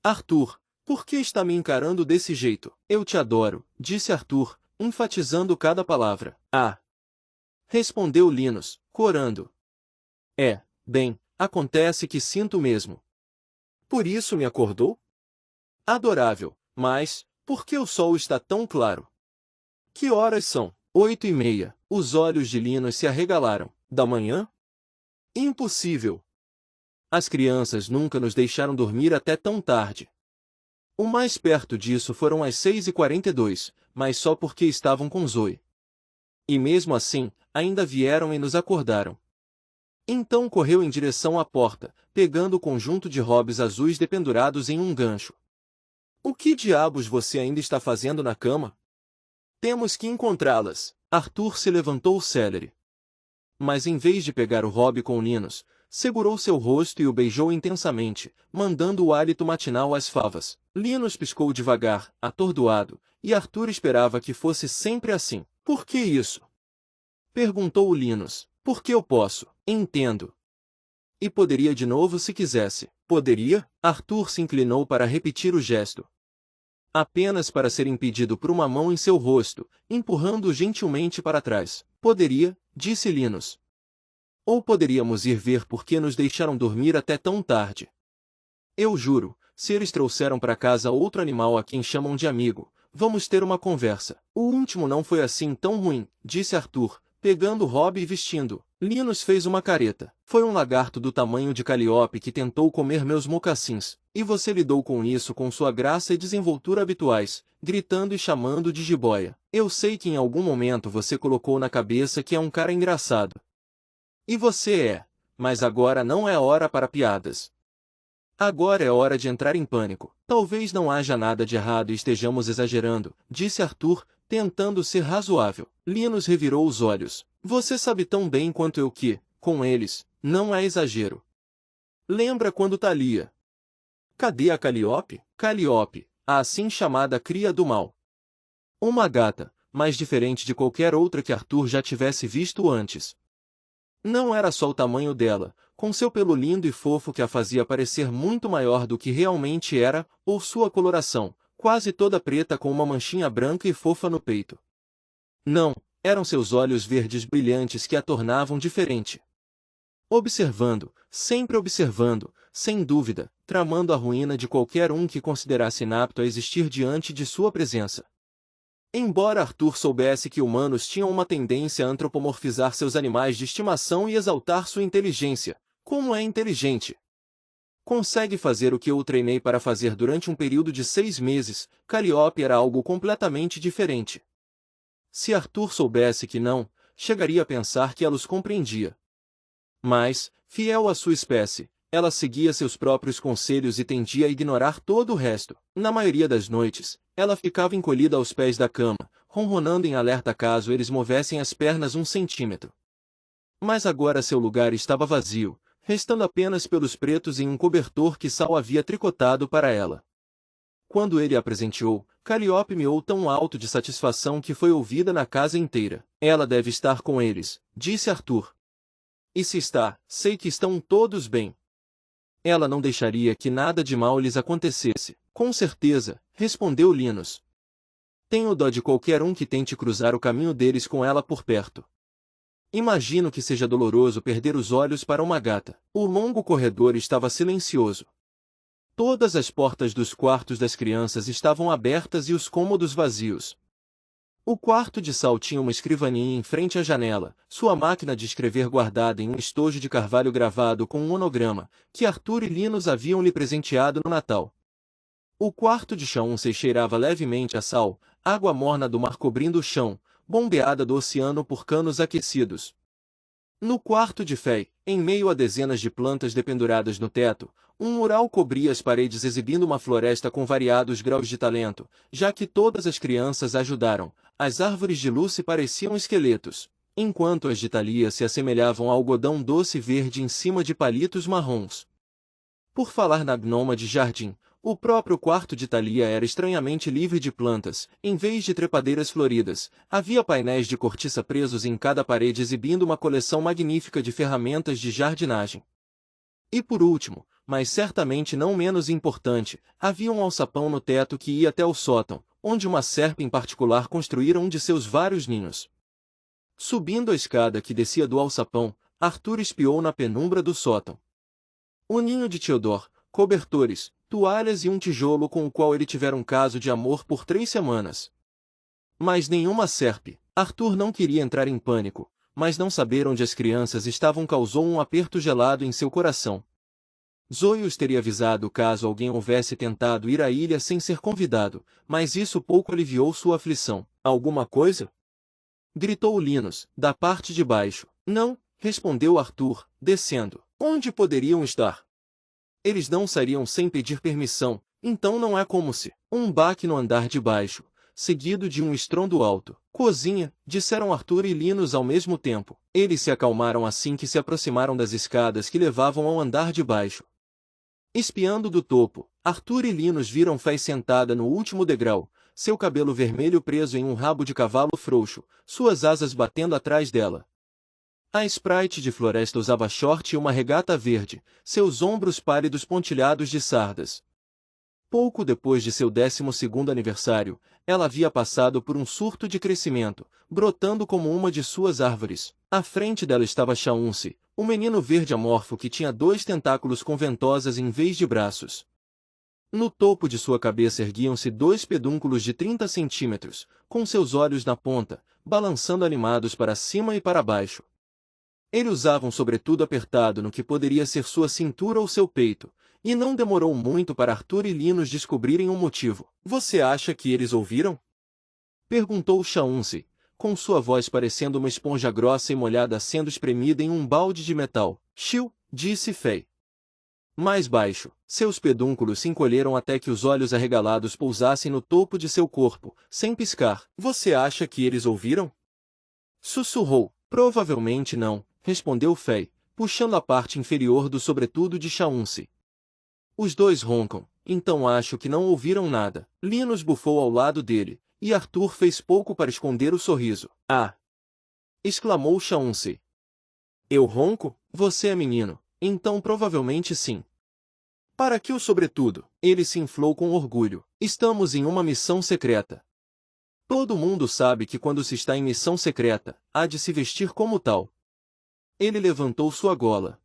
Arthur, por que está me encarando desse jeito? Eu te adoro, disse Arthur, enfatizando cada palavra. Ah! Respondeu Linus, corando. Bem, acontece que sinto mesmo. Por isso me acordou? Adorável, mas, por que o sol está tão claro? Que horas são? 8h30. Os olhos de Linus se arregalaram. Da manhã? Impossível! As crianças nunca nos deixaram dormir até tão tarde. O mais perto disso foram às 6h42, mas só porque estavam com Zoe. E mesmo assim, ainda vieram e nos acordaram. Então correu em direção à porta, pegando o conjunto de hobbies azuis dependurados em um gancho. O que diabos você ainda está fazendo na cama? Temos que encontrá-las. Arthur se levantou célere. Mas em vez de pegar o hobby com Linus, segurou seu rosto e o beijou intensamente, mandando o hálito matinal às favas. Linus piscou devagar, atordoado, e Arthur esperava que fosse sempre assim. Por que isso? Perguntou Linus. Porque eu posso. Entendo. E poderia de novo se quisesse. Poderia? Arthur se inclinou para repetir o gesto. Apenas para ser impedido por uma mão em seu rosto, empurrando-o gentilmente para trás. Poderia, disse Linus. Ou poderíamos ir ver por que nos deixaram dormir até tão tarde. Eu juro, se eles trouxeram para casa outro animal a quem chamam de amigo, vamos ter uma conversa. O último não foi assim tão ruim, disse Arthur, pegando Rob e vestindo. Linus fez uma careta. Foi um lagarto do tamanho de Calliope que tentou comer meus mocassins, e você lidou com isso com sua graça e desenvoltura habituais, gritando e chamando de jiboia. Eu sei que em algum momento você colocou na cabeça que é um cara engraçado. E você é, mas agora não é hora para piadas. Agora é hora de entrar em pânico. Talvez não haja nada de errado e estejamos exagerando, disse Arthur, tentando ser razoável. Linus revirou os olhos. Você sabe tão bem quanto eu que, com eles, não é exagero. Lembra quando Thalia? Cadê a Calliope? Calliope, a assim chamada cria do mal. Uma gata, mais diferente de qualquer outra que Arthur já tivesse visto antes. Não era só o tamanho dela, com seu pelo lindo e fofo que a fazia parecer muito maior do que realmente era, ou sua coloração, quase toda preta com uma manchinha branca e fofa no peito. Não, eram seus olhos verdes brilhantes que a tornavam diferente. Observando, sempre observando, sem dúvida, tramando a ruína de qualquer um que considerasse inapto a existir diante de sua presença. Embora Arthur soubesse que humanos tinham uma tendência a antropomorfizar seus animais de estimação e exaltar sua inteligência, como é inteligente? Consegue fazer o que eu o treinei para fazer durante um período de 6 meses, Calliope era algo completamente diferente. Se Arthur soubesse que não, chegaria a pensar que ela os compreendia. Mas, fiel à sua espécie, ela seguia seus próprios conselhos e tendia a ignorar todo o resto. Na maioria das noites, ela ficava encolhida aos pés da cama, ronronando em alerta caso eles movessem as pernas 1 centímetro. Mas agora seu lugar estava vazio, restando apenas pelos pretos em um cobertor que Sal havia tricotado para ela. Quando ele a presenteou, Calliope miou tão alto de satisfação que foi ouvida na casa inteira. Ela deve estar com eles, disse Arthur. E se está, sei que estão todos bem. Ela não deixaria que nada de mal lhes acontecesse. Com certeza, respondeu Linus. Tenho dó de qualquer um que tente cruzar o caminho deles com ela por perto. Imagino que seja doloroso perder os olhos para uma gata. O longo corredor estava silencioso. Todas as portas dos quartos das crianças estavam abertas e os cômodos vazios. O quarto de Sal tinha uma escrivaninha em frente à janela, sua máquina de escrever guardada em um estojo de carvalho gravado com um monograma, que Arthur e Linus haviam lhe presenteado no Natal. O quarto de chão se cheirava levemente a sal, água morna do mar cobrindo o chão, bombeada do oceano por canos aquecidos. No quarto de Fay, em meio a dezenas de plantas dependuradas no teto, um mural cobria as paredes exibindo uma floresta com variados graus de talento, já que todas as crianças ajudaram. As árvores de Lucy pareciam esqueletos, enquanto as de Thalia se assemelhavam a algodão doce verde em cima de palitos marrons. Por falar na gnoma de jardim, o próprio quarto de Thalia era estranhamente livre de plantas, em vez de trepadeiras floridas, havia painéis de cortiça presos em cada parede exibindo uma coleção magnífica de ferramentas de jardinagem. E por último, mas certamente não menos importante, havia um alçapão no teto que ia até o sótão, onde uma serpe em particular construíra um de seus vários ninhos. Subindo a escada que descia do alçapão, Arthur espiou na penumbra do sótão. O ninho de Theodore, cobertores, toalhas e um tijolo com o qual ele tivera um caso de amor por 3 semanas. Mas nenhuma serpe. Arthur não queria entrar em pânico, mas não saber onde as crianças estavam causou um aperto gelado em seu coração. Zoe os teria avisado caso alguém houvesse tentado ir à ilha sem ser convidado, mas isso pouco aliviou sua aflição. Alguma coisa? Gritou Linus, da parte de baixo. Não, respondeu Arthur, descendo. Onde poderiam estar? Eles não sairiam sem pedir permissão, então não é como se... Um baque no andar de baixo, seguido de um estrondo alto. Cozinha, disseram Arthur e Linus ao mesmo tempo. Eles se acalmaram assim que se aproximaram das escadas que levavam ao andar de baixo. Espiando do topo, Arthur e Linus viram Fay sentada no último degrau, seu cabelo vermelho preso em um rabo de cavalo frouxo, suas asas batendo atrás dela. A Sprite de floresta usava short e uma regata verde, seus ombros pálidos pontilhados de sardas. Pouco depois de seu 12º aniversário, ela havia passado por um surto de crescimento, brotando como uma de suas árvores. À frente dela estava Chauncy, o menino verde amorfo que tinha 2 tentáculos com ventosas em vez de braços. No topo de sua cabeça erguiam-se 2 pedúnculos de 30 centímetros, com seus olhos na ponta, balançando animados para cima e para baixo. Ele usava um sobretudo apertado no que poderia ser sua cintura ou seu peito, e não demorou muito para Arthur e Linus descobrirem o motivo. Você acha que eles ouviram? Perguntou Chauncy, com sua voz parecendo uma esponja grossa e molhada sendo espremida em um balde de metal. Chiu, disse Fei. Mais baixo, seus pedúnculos se encolheram até que os olhos arregalados pousassem no topo de seu corpo, sem piscar. Você acha que eles ouviram? Sussurrou. Provavelmente não, respondeu Fei, puxando a parte inferior do sobretudo de Chauncy. Os 2 roncam, então acho que não ouviram nada. Linus bufou ao lado dele, e Arthur fez pouco para esconder o sorriso. Ah! Exclamou Chauncy. Eu ronco? Você é menino, então provavelmente sim. Para que o sobretudo? Ele se inflou com orgulho. Estamos em uma missão secreta. Todo mundo sabe que quando se está em missão secreta, há de se vestir como tal. Ele levantou sua gola.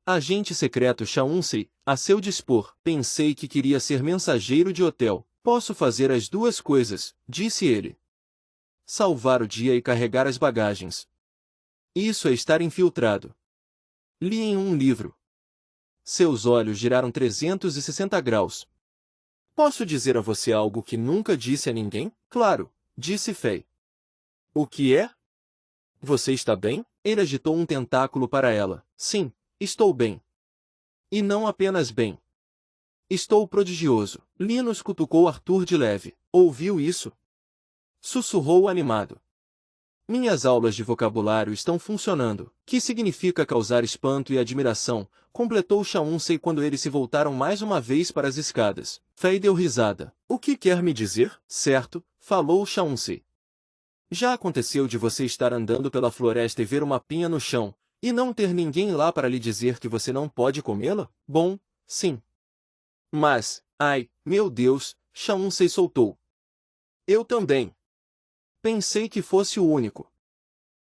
Agente secreto Chauncy, a seu dispor. Pensei que queria ser mensageiro de hotel. Posso fazer as 2 coisas, disse ele. Salvar o dia e carregar as bagagens. Isso é estar infiltrado. Li em um livro. Seus olhos giraram 360 graus. Posso dizer a você algo que nunca disse a ninguém? Claro, disse Fei. O que é? Você está bem? Ele agitou um tentáculo para ela. Sim, estou bem. E não apenas bem. Estou prodigioso. Linus cutucou Arthur de leve. Ouviu isso? Sussurrou animado. Minhas aulas de vocabulário estão funcionando. Que significa causar espanto e admiração, completou Chauncy quando eles se voltaram mais uma vez para as escadas. Fei deu risada. O que quer me dizer? Certo, falou Chauncy. Já aconteceu de você estar andando pela floresta e ver uma pinha no chão, e não ter ninguém lá para lhe dizer que você não pode comê-la? Bom, sim. Mas, ai, meu Deus, Chauncy soltou. Eu também. Pensei que fosse o único.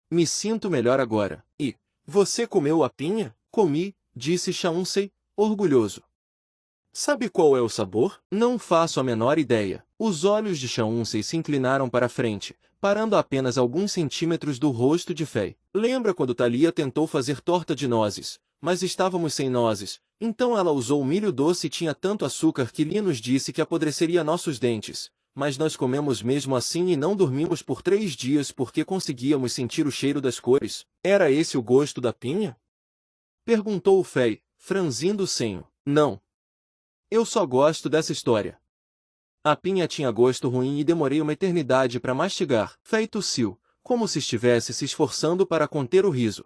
Me sinto melhor agora. E, você comeu a pinha? Comi, disse Chauncy, orgulhoso. Sabe qual é o sabor? Não faço a menor ideia. Os olhos de Chauncy se inclinaram para a frente, parando a apenas alguns centímetros do rosto de Fei. Lembra quando Thalia tentou fazer torta de nozes, mas estávamos sem nozes, então ela usou milho doce e tinha tanto açúcar que Linus disse que apodreceria nossos dentes. Mas nós comemos mesmo assim e não dormimos por 3 dias porque conseguíamos sentir o cheiro das cores. Era esse o gosto da pinha? Perguntou Fei, franzindo o senho. Não. Eu só gosto dessa história. A pinha tinha gosto ruim e demorei uma eternidade para mastigar. Fei tossiu, como se estivesse se esforçando para conter o riso.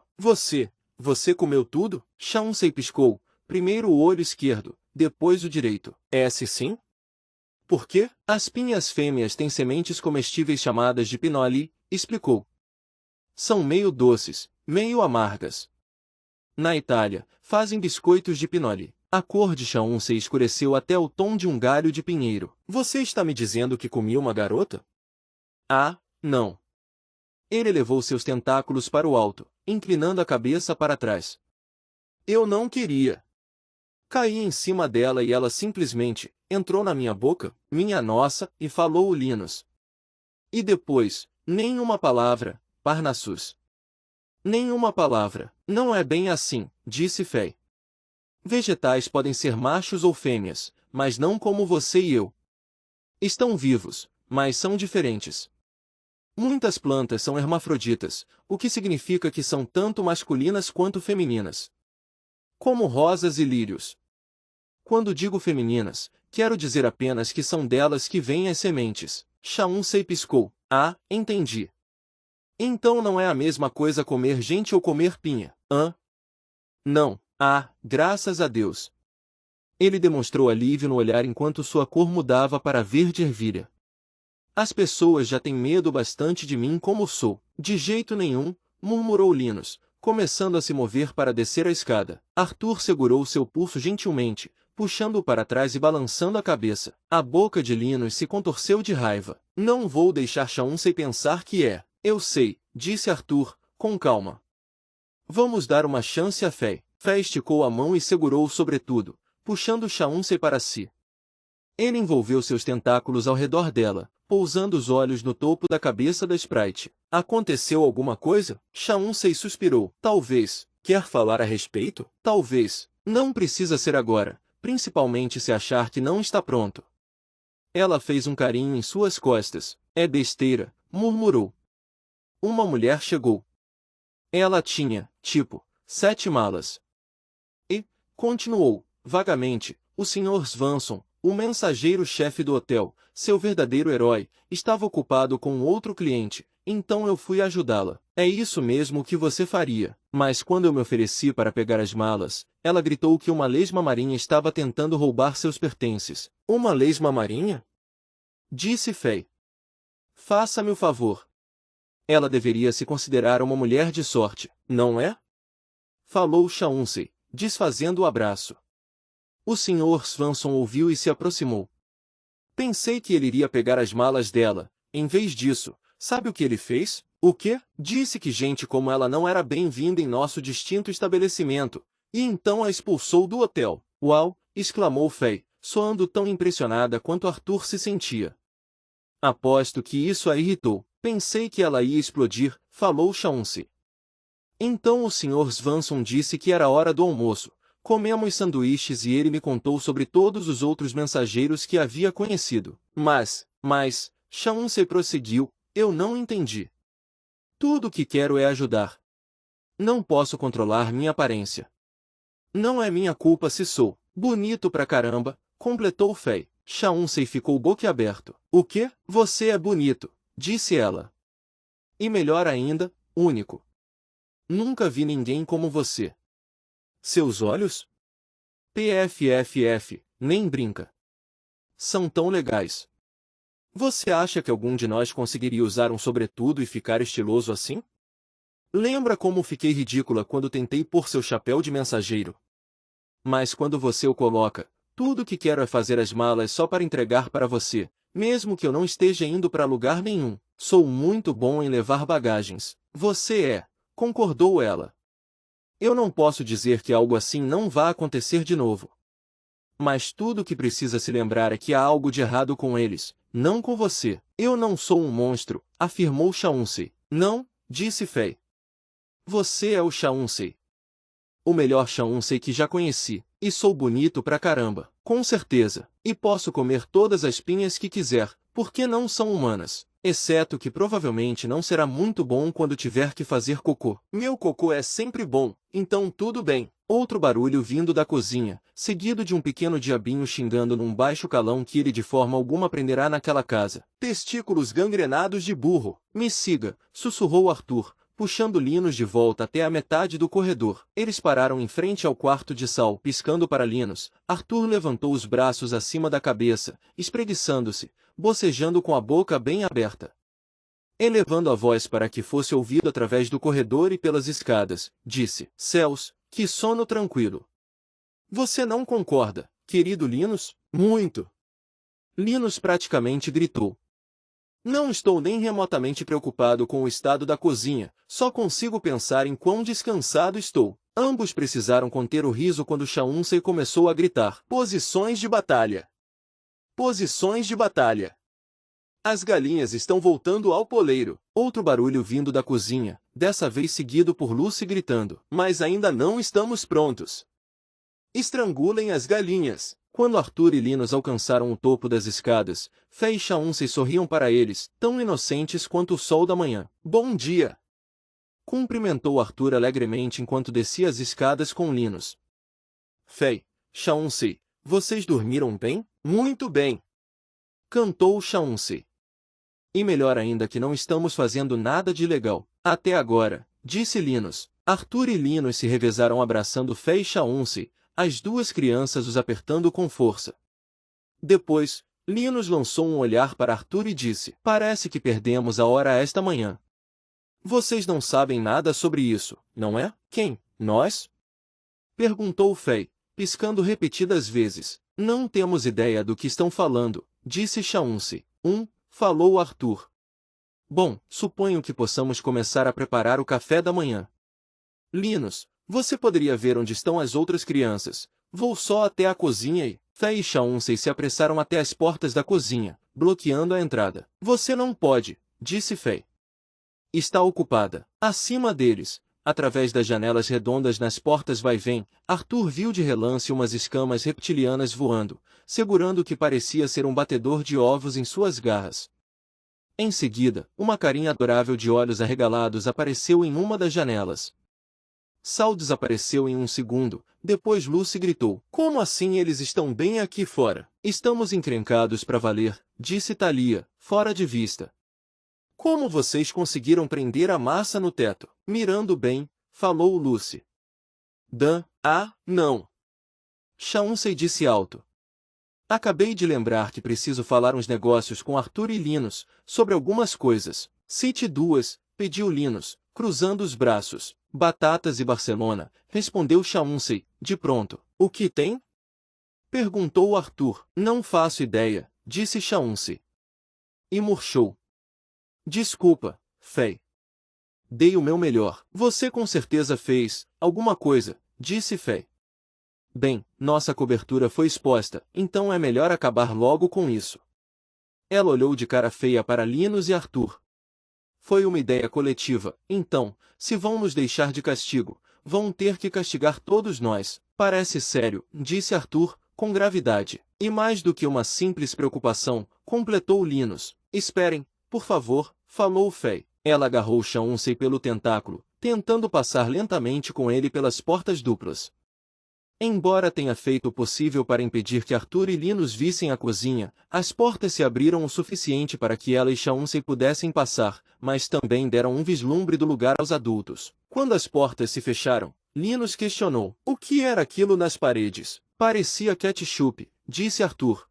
Você comeu tudo? Chauncy piscou, primeiro o olho esquerdo, depois o direito. Sim? Por quê? As pinhas fêmeas têm sementes comestíveis chamadas de pinoli, explicou. São meio doces, meio amargas. Na Itália, fazem biscoitos de pinoli. A cor de Chauncy escureceu até o tom de um galho de pinheiro. Você está me dizendo que comi uma garota? Ah, não. Ele levou seus tentáculos para o alto, inclinando a cabeça para trás. Eu não queria. Caí em cima dela e ela simplesmente entrou na minha boca, minha nossa, e falou o Linus. E depois, nenhuma palavra, Parnassus. Nenhuma palavra. Não é bem assim, disse Fei. Vegetais podem ser machos ou fêmeas, mas não como você e eu. Estão vivos, mas são diferentes. Muitas plantas são hermafroditas, o que significa que são tanto masculinas quanto femininas. Como rosas e lírios. Quando digo femininas, quero dizer apenas que são delas que vêm as sementes. Chauncy piscou. Ah, entendi. Então não é a mesma coisa comer gente ou comer pinha, hã? Não. Ah, graças a Deus. Ele demonstrou alívio no olhar enquanto sua cor mudava para verde ervilha. As pessoas já têm medo bastante de mim como sou. De jeito nenhum, murmurou Linus, começando a se mover para descer a escada. Arthur segurou seu pulso gentilmente, puxando-o para trás e balançando a cabeça. A boca de Linus se contorceu de raiva. Não vou deixar Chauncey pensar que é. Eu sei, disse Arthur, com calma. Vamos dar uma chance a Fei. Fei esticou a mão e segurou o sobretudo, puxando Chauncey para si. Ele envolveu seus tentáculos ao redor dela, pousando os olhos no topo da cabeça da Sprite. Aconteceu alguma coisa? Chauncey suspirou. Talvez. Quer falar a respeito? Talvez. Não precisa ser agora, principalmente se achar que não está pronto. Ela fez um carinho em suas costas. É besteira, murmurou. Uma mulher chegou. Ela tinha, 7 malas. E, continuou, vagamente, o Sr. Svanson, o mensageiro-chefe do hotel, seu verdadeiro herói, estava ocupado com outro cliente, então eu fui ajudá-la. É isso mesmo que você faria. Mas quando eu me ofereci para pegar as malas, ela gritou que uma lesma marinha estava tentando roubar seus pertences. Uma lesma marinha? Disse Fei. Faça-me o favor. Ela deveria se considerar uma mulher de sorte, não é? Falou Chauncey, desfazendo o abraço. O Sr. Svanson ouviu e se aproximou. Pensei que ele iria pegar as malas dela. Em vez disso, sabe o que ele fez? O quê? Disse que gente como ela não era bem-vinda em nosso distinto estabelecimento, e então a expulsou do hotel. Uau! Exclamou Fei, soando tão impressionada quanto Arthur se sentia. Aposto que isso a irritou. Pensei que ela ia explodir, falou Chauncey. Então o Sr. Svanson disse que era hora do almoço. Comemos sanduíches e ele me contou sobre todos os outros mensageiros que havia conhecido. Mas, Chauncey prosseguiu, eu não entendi. Tudo o que quero é ajudar. Não posso controlar minha aparência. Não é minha culpa se sou bonito pra caramba, completou Fei. Chauncey ficou boquiaberto. O quê? Você é bonito, disse ela. E melhor ainda, único. Nunca vi ninguém como você. Seus olhos? PFFF, nem brinca. São tão legais. Você acha que algum de nós conseguiria usar um sobretudo e ficar estiloso assim? Lembra como fiquei ridícula quando tentei pôr seu chapéu de mensageiro? Mas quando você o coloca, tudo o que quero é fazer as malas só para entregar para você, mesmo que eu não esteja indo para lugar nenhum. Sou muito bom em levar bagagens. Você é, concordou ela. Eu não posso dizer que algo assim não vá acontecer de novo. Mas tudo o que precisa se lembrar é que há algo de errado com eles, não com você. Eu não sou um monstro, afirmou Chauncey. Não, disse Fei. Você é o Chauncey. O melhor Chauncey que já conheci, e sou bonito pra caramba, com certeza, e posso comer todas as pinhas que quiser, porque não são humanas. Exceto que provavelmente não será muito bom quando tiver que fazer cocô. Meu cocô é sempre bom, então tudo bem. Outro barulho vindo da cozinha, seguido de um pequeno diabinho xingando num baixo calão que ele de forma alguma prenderá naquela casa. Testículos gangrenados de burro. Me siga, sussurrou Arthur, puxando Linus de volta até a metade do corredor. Eles pararam em frente ao quarto de Sal, piscando para Linus. Arthur levantou os braços acima da cabeça, espreguiçando-se, bocejando com a boca bem aberta. Elevando a voz para que fosse ouvido através do corredor e pelas escadas, disse, céus, que sono tranquilo. Você não concorda, querido Linus? Muito. Linus praticamente gritou. Não estou nem remotamente preocupado com o estado da cozinha, só consigo pensar em quão descansado estou. Ambos precisaram conter o riso quando Chauncey começou a gritar. Posições de batalha. Posições de batalha. As galinhas estão voltando ao poleiro. Outro barulho vindo da cozinha, dessa vez seguido por Lucy gritando. Mas ainda não estamos prontos. Estrangulem as galinhas. Quando Arthur e Linus alcançaram o topo das escadas, Fei e Chauncey sorriam para eles, tão inocentes quanto o sol da manhã. Bom dia! Cumprimentou Arthur alegremente enquanto descia as escadas com Linus. Fei, Chauncey, vocês dormiram bem? Muito bem! Cantou Chauncey. E melhor ainda que não estamos fazendo nada de legal. Até agora, disse Linus. Arthur e Linus se revezaram abraçando Fei e Chauncey, as duas crianças os apertando com força. Depois, Linus lançou um olhar para Arthur e disse, parece que perdemos a hora esta manhã. Vocês não sabem nada sobre isso, não é? Quem? Nós? Perguntou Fei, piscando repetidas vezes. Não temos ideia do que estão falando, disse Chauncey. Falou Arthur. Bom, suponho que possamos começar a preparar o café da manhã. Linus, você poderia ver onde estão as outras crianças. Vou só até a cozinha e... Fay e Chauncey se apressaram até as portas da cozinha, bloqueando a entrada. Você não pode, disse Fay. Está ocupada. Acima deles, através das janelas redondas nas portas vai-vem, Arthur viu de relance umas escamas reptilianas voando, segurando o que parecia ser um batedor de ovos em suas garras. Em seguida, uma carinha adorável de olhos arregalados apareceu em uma das janelas. Sal desapareceu em um segundo, depois Lucy gritou. Como assim eles estão bem aqui fora? Estamos encrencados para valer, disse Thalia, fora de vista. Como vocês conseguiram prender a massa no teto? Mirando bem, falou Lucy. Não. Chauncey disse alto. Acabei de lembrar que preciso falar uns negócios com Arthur e Linus, sobre algumas coisas. Cite duas, pediu Linus, cruzando os braços. Batatas e Barcelona, respondeu Chauncey, de pronto. O que tem? Perguntou Arthur. Não faço ideia, disse Chauncey. E murchou. Desculpa, Fay. Dei o meu melhor. Você com certeza fez alguma coisa, disse Fay. Bem, nossa cobertura foi exposta, então é melhor acabar logo com isso. Ela olhou de cara feia para Linus e Arthur. Foi uma ideia coletiva, então, se vão nos deixar de castigo, vão ter que castigar todos nós. Parece sério, disse Arthur, com gravidade. E mais do que uma simples preocupação, completou Linus. Esperem, por favor, falou Fay. Ela agarrou Chauncey pelo tentáculo, tentando passar lentamente com ele pelas portas duplas. Embora tenha feito o possível para impedir que Arthur e Linus vissem a cozinha, as portas se abriram o suficiente para que ela e Chauncey pudessem passar, mas também deram um vislumbre do lugar aos adultos. Quando as portas se fecharam, Linus questionou. O que era aquilo nas paredes? Parecia ketchup, disse Arthur.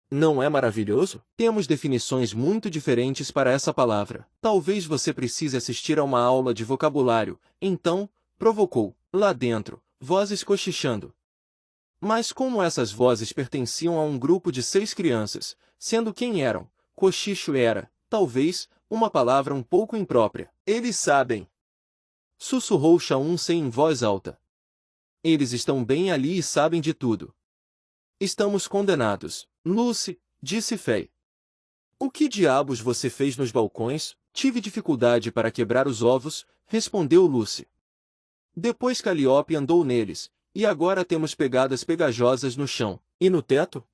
Não é maravilhoso? Temos definições muito diferentes para essa palavra. Talvez você precise assistir a uma aula de vocabulário. Então, provocou, lá dentro, vozes cochichando. Mas como essas vozes pertenciam a um grupo de 6 crianças, sendo quem eram, cochicho era, talvez, uma palavra um pouco imprópria. Eles sabem. Sussurrou Chauncey em voz alta. Eles estão bem ali e sabem de tudo. Estamos condenados. Lucy, disse Fay. O que diabos você fez nos balcões? Tive dificuldade para quebrar os ovos, respondeu Lucy. Depois Calliope andou neles, e agora temos pegadas pegajosas no chão. E no teto?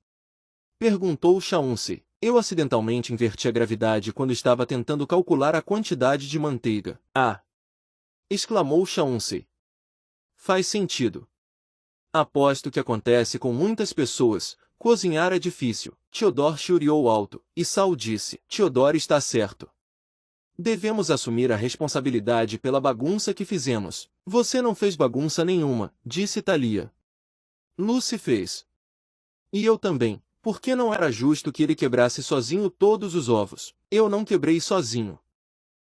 Perguntou Chauncey. Eu acidentalmente inverti a gravidade quando estava tentando calcular a quantidade de manteiga. Ah! Exclamou Chauncey. Faz sentido. Aposto que acontece com muitas pessoas. Cozinhar é difícil. Theodore churiou alto, e Sal disse. Theodore está certo. Devemos assumir a responsabilidade pela bagunça que fizemos. Você não fez bagunça nenhuma, disse Thalia. Lucy fez. E eu também, porque não era justo que ele quebrasse sozinho todos os ovos. Eu não quebrei sozinho.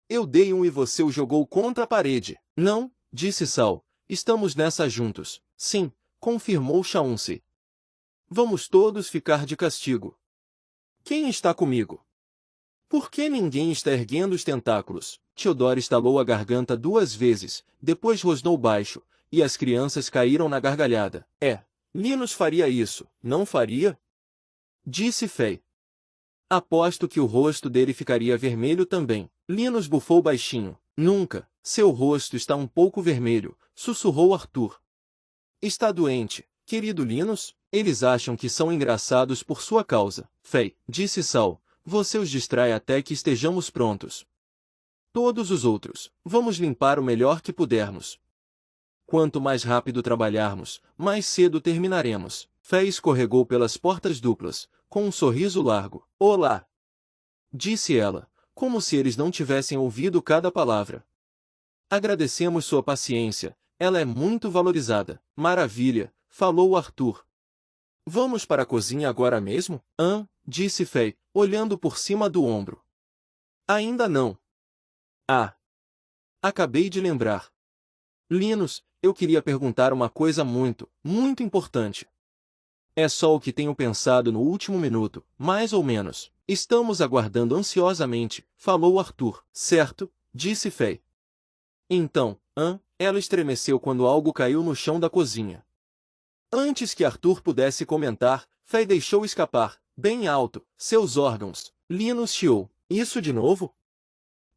Eu dei um e você o jogou contra a parede. Não, disse Sal, estamos nessa juntos. Sim, confirmou Chauncey. Vamos todos ficar de castigo. Quem está comigo? Por que ninguém está erguendo os tentáculos? Theodore estalou a garganta 2 vezes, depois rosnou baixo, e as crianças caíram na gargalhada. Linus faria isso, não faria? Disse Fay. Aposto que o rosto dele ficaria vermelho também. Linus bufou baixinho. Nunca. Seu rosto está um pouco vermelho, sussurrou Arthur. Está doente, querido Linus? Eles acham que são engraçados por sua causa. Fay, disse Sal, você os distrai até que estejamos prontos. Todos os outros, vamos limpar o melhor que pudermos. Quanto mais rápido trabalharmos, mais cedo terminaremos. Fay escorregou pelas portas duplas, com um sorriso largo. Olá! Disse ela, como se eles não tivessem ouvido cada palavra. Agradecemos sua paciência, ela é muito valorizada. Maravilha, falou Arthur. Vamos para a cozinha agora mesmo? Disse Fay, olhando por cima do ombro. Ainda não. Acabei de lembrar. Linus, eu queria perguntar uma coisa muito, muito importante. É só o que tenho pensado no último minuto, mais ou menos. Estamos aguardando ansiosamente, falou Arthur. Certo, disse Faye. Então, ela estremeceu quando algo caiu no chão da cozinha. Antes que Arthur pudesse comentar, Faye deixou escapar, bem alto, seus órgãos. Linus chiou. Isso de novo?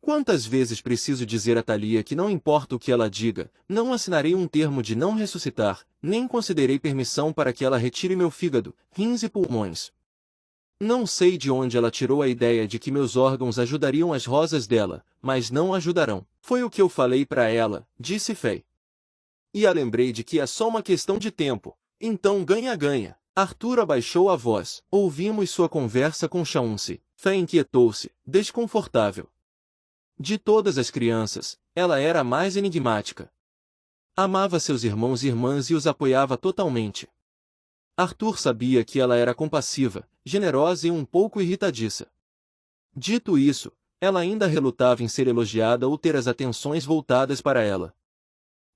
Quantas vezes preciso dizer a Thalia que não importa o que ela diga, não assinarei um termo de não ressuscitar, nem concederei permissão para que ela retire meu fígado, rins e pulmões. Não sei de onde ela tirou a ideia de que meus órgãos ajudariam as rosas dela, mas não ajudarão. Foi o que eu falei para ela, disse Faye. E a lembrei de que é só uma questão de tempo. Então ganha-ganha. Arthur abaixou a voz. Ouvimos sua conversa com Chauncey. Faye inquietou-se, desconfortável. De todas as crianças, ela era a mais enigmática. Amava seus irmãos e irmãs e os apoiava totalmente. Arthur sabia que ela era compassiva, generosa e um pouco irritadiça. Dito isso, ela ainda relutava em ser elogiada ou ter as atenções voltadas para ela.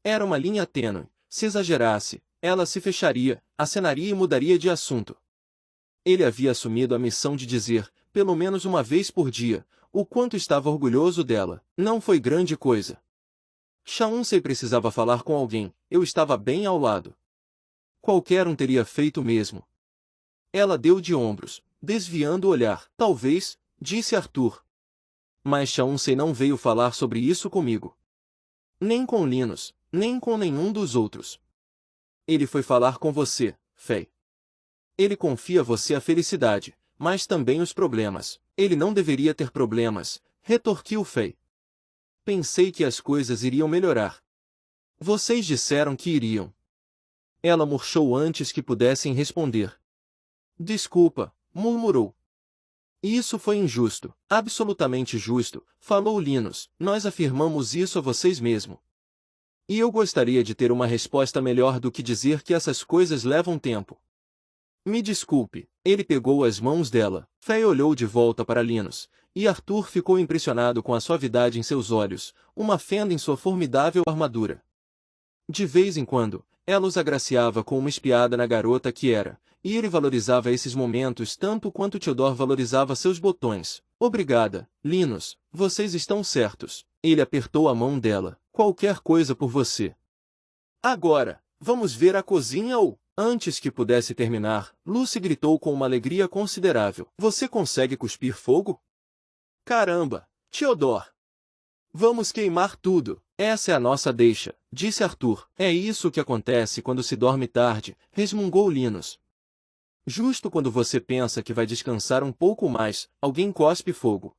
Era uma linha tênue. Se exagerasse, ela se fecharia, acenaria e mudaria de assunto. Ele havia assumido a missão de dizer, pelo menos uma vez por dia, o quanto estava orgulhoso dela. Não foi grande coisa. Chauncey precisava falar com alguém, eu estava bem ao lado. Qualquer um teria feito o mesmo. Ela deu de ombros, desviando o olhar. Talvez, disse Arthur. Mas Chauncey não veio falar sobre isso comigo. Nem com Linus, nem com nenhum dos outros. Ele foi falar com você, Faye. Ele confia você a felicidade, mas também os problemas. Ele não deveria ter problemas, retorquiu Faye. Pensei que as coisas iriam melhorar. Vocês disseram que iriam. Ela murchou antes que pudessem responder. Desculpa, murmurou. Isso foi injusto, absolutamente justo, falou Linus. Nós afirmamos isso a vocês mesmo. E eu gostaria de ter uma resposta melhor do que dizer que essas coisas levam tempo. Me desculpe, ele pegou as mãos dela. Faye olhou de volta para Linus, e Arthur ficou impressionado com a suavidade em seus olhos, uma fenda em sua formidável armadura. De vez em quando, ela os agraciava com uma espiada na garota que era, e ele valorizava esses momentos tanto quanto Theodore valorizava seus botões. Obrigada, Linus, vocês estão certos. Ele apertou a mão dela. Qualquer coisa por você. Agora, vamos ver a cozinha ou... Antes que pudesse terminar, Lucy gritou com uma alegria considerável. Você consegue cuspir fogo? Caramba, Theodore! Vamos queimar tudo. Essa é a nossa deixa, disse Arthur. É isso que acontece quando se dorme tarde, resmungou Linus. Justo quando você pensa que vai descansar um pouco mais, alguém cospe fogo.